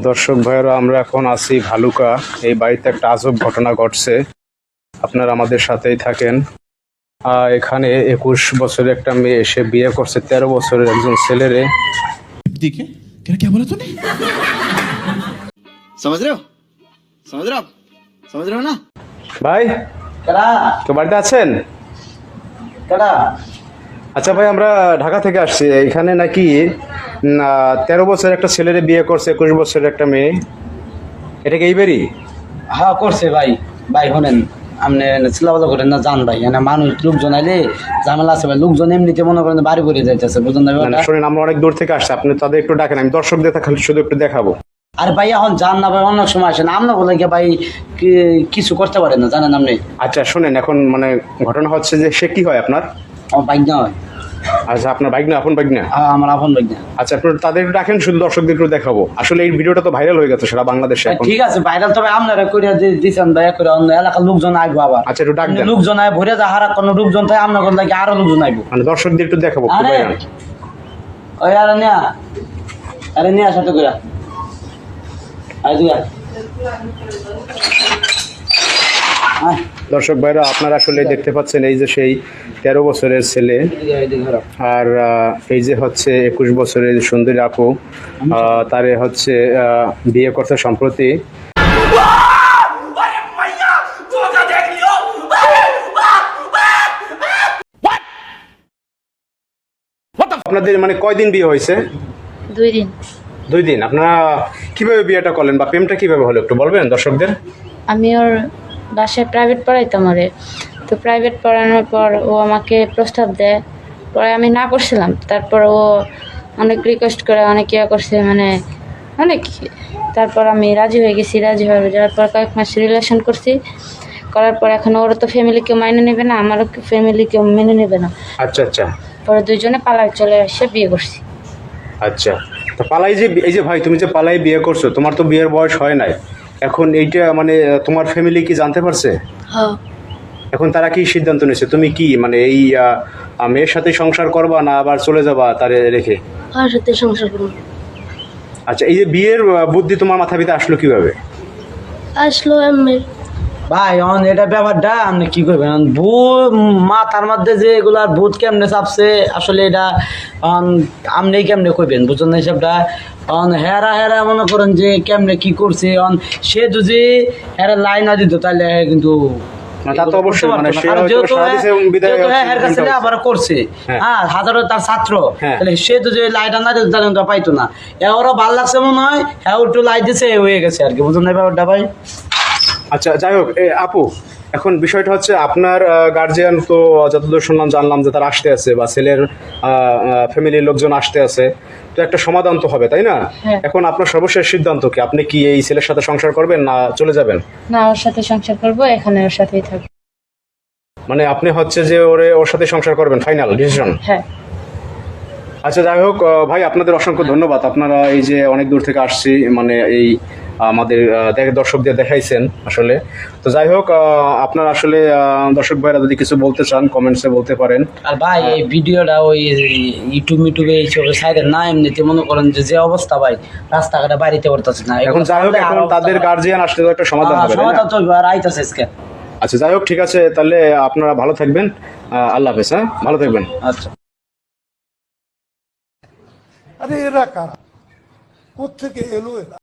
দর্শক ভাইয়েরা, আমরা এখন আছি ভালুকা। এই বাড়িতে একটা আজব ঘটনা ঘটছে, আপনারা আমাদের সাথেই থাকেন। এখানে 21 বছরের একটা মেয়ে এসে বিয়ে করছে 13 বছরের একজন ছেলেরে। देखिए क्या बोला तूने? समझ रहे हो? समझ रहे हो ना? ভাই তো বাড়িতে আছেন? আচ্ছা ভাই, আমরা ঢাকা থেকে আসছি। এখানে নাকি 13 বছরের একটা ছেলেরে বিয়ে করছে 21 বছরের একটা মেয়ে। এটা কি এই বাড়ি? হ্যাঁ করছে ভাই। ভাই শোনেন, আপনি চিল্লাবাজা করেন না, জান ভাই, মানে মানুষ লোকজন আইলে ঝামেলা আছে ভাই। লোকজন এমনিতে মনে করেন বাড়ি করে যাইতেছে, বুঝলেন না ব্যাপারটা? শুনেন, আমরা অনেক দূর থেকে আসছি, আপনি তাদের একটু ডাকেন, আমি দর্শকদের খালি শুধু একটু দেখাবো। আরে ভাই এখন জান না ভাই, অনেক সময় আসেন আপনি বলে গিয়ে ভাই কিছু করতে পারেন না, জানেন আপনি? আচ্ছা শুনেন, এখন মানে ঘটনা হচ্ছে যে সে কি হয় আপনার? আমার বাইক না হয়। আচ্ছা, আপনার বাইক না, আপন বাইক না? হ্যাঁ আমার আপন বাইক না। আচ্ছা, আপনার তাদের একটু ডাকেন, শুধু দর্শকদের একটু দেখাবো। আসলে এই ভিডিওটা তো ভাইরাল হয়ে গেছে সারা বাংলাদেশে এখন। ঠিক আছে ভাইরাল, তবে আপনারা করে দিচ্ছেন দয়া করে, অন্য এলাকার লোকজন আইবো আবার। আচ্ছা, একটু ডাক দেন। লোকজন আয় ভরে যা হারা কোনো লোকজন তাই আপনার কথা লাগে আরো লোকজন আইবো, মানে দর্শকদের একটু দেখাবো। আরে ওই আরে নিয়া সাথে করে দর্শক ভাইরা, আপনারা আসলে দেখতে পাচ্ছেন এই যে সেই 13 বছরের ছেলে, আর এই যে হচ্ছে 21 বছরের সুন্দরী আপু, তারে হচ্ছে বিয়ে করতে সম্প্রতি। আপনাদের মানে কয়দিন বিয়ে হয়েছে? 2 দিন। 2 দিন। আপনারা কিভাবে বিয়েটা করলেন বা প্রেমটা কিভাবে হলো একটু বলবেন দর্শকদের? আমি ওর বাসায় প্রাইভেট পড়াইতাম ওরে, তো প্রাইভেট পড়ানোর পর ও আমাকে প্রস্তাব দেয়, পরে আমি না করছিলাম। তারপর ও অনেক রিকোয়েস্ট করে, অনেক ইয়ে করছে, মানে অনেক, তারপর আমি রাজি হয়ে গেছি। রাজি হয়ে যাওয়ার পর কয়েক মাস রিলেশন করছি, করার পর এখন ওর তো ফ্যামিলি কেউ মাইনে নেবে না, আমারও ফ্যামিলি কেউ মেনে নেবে না। আচ্ছা আচ্ছা। পরে দুইজনে পালায় চলে এসে বিয়ে করছি। আচ্ছা, তো পালাই যে এই যে ভাই, তুমি যে পালাই বিয়ে করছো, তোমার তো বিয়ের বয়স হয় নাই এখন। এইটা মানে তোমার ফ্যামিলি কি জানতে পারছে? হ্যাঁ। এখন তারা কি সিদ্ধান্ত নিয়েছে? তুমি কি মানে এই মেয়ের সাথে সংসার করবা না আবার চলে যাবা তারে রেখে? ওর সাথে সংসার করবো। আচ্ছা, এই যে বিয়ের বুদ্ধি তোমার মাথা ভিতরে আসলো কিভাবে? আসলো এমনি। ভাই অন এটা ব্যাপারটা আপনি কি করবেন, ভূত মাথার মধ্যে যে এগুলার ভূত কেমনে চাপছে আসলে এটা আপনি কেমনে করবেন, বুঝলেন না হিসাবটা? হেরা মনে করেন যে কেমনে কি করছে, সে যদি হেরা লাইন না দিত তাহলে কিন্তু তা তো অবশ্যই, মানে সে হয়তো সারা দেশে বিদায় আবার করছে। হ্যাঁ, হাজারো তার ছাত্র, তাহলে সে তো যে লাইটা না দিত তাহলে পাইতো না। ওরা ভালো লাগছে মনে হয়, হ্যাঁ একটু লাইট দিছে হয়ে গেছে আর কি, বুঝলেন না ব্যাপারটা ভাই? আচ্ছা যাই হোক, আপু এখন বিষয়টা হচ্ছে আপনার গার্জিয়ান তো যতদূর শুনলাম জানলাম যে তারা আসতে আছে বা ছেলের ফ্যামিলির লোকজন আসতে আছে, তো একটা সমাধান তো হবে, তাই না? এখন আপনার সর্বশেষ সিদ্ধান্ত কি? আপনি কি এই ছেলের সাথে সংসার করবেন না চলে যাবেন? না, ওর সাথে সংসার করবো, এখানে ওর সাথেই থাকবো। মানে আপনি হচ্ছে যে ওর সাথে সংসার করবেন, ফাইনাল ডিসিশন? হ্যাঁ। আচ্ছা যাই হোক ভাই, আপনাদের অসংখ্য ধন্যবাদ। আপনারা এই যে অনেক দূর থেকে আসছি, মানে এই আমাদের দর্শকদের দেখাইছেন আসলে। তো যাই হোক, আপনারা আসলে দর্শক ভাইরা যদি কিছু বলতে চান কমেন্টসে বলতে পারেন। আর ভাই এই ভিডিওটা ওই ইউটিউবে এইসব সাইডের না, এমনিতে মনে করেন যে অবস্থা ভাই, রাস্তাঘাটে বাড়িতে পড়তেছে না এখন যাই হোক, এখন তাদের গার্জিয়ান আসলে তো একটা সমাধান হবে, সমাধান তো আইতাছে আজকে। আচ্ছা যাই হোক, ঠিক আছে, তাহলে আপনারা ভালো থাকবেন। আল্লাহ হাফেজ। হ্যাঁ, ভালো থাকবেন। আচ্ছা। আরে এরা কারা, কোত্থেকে এলো এরা?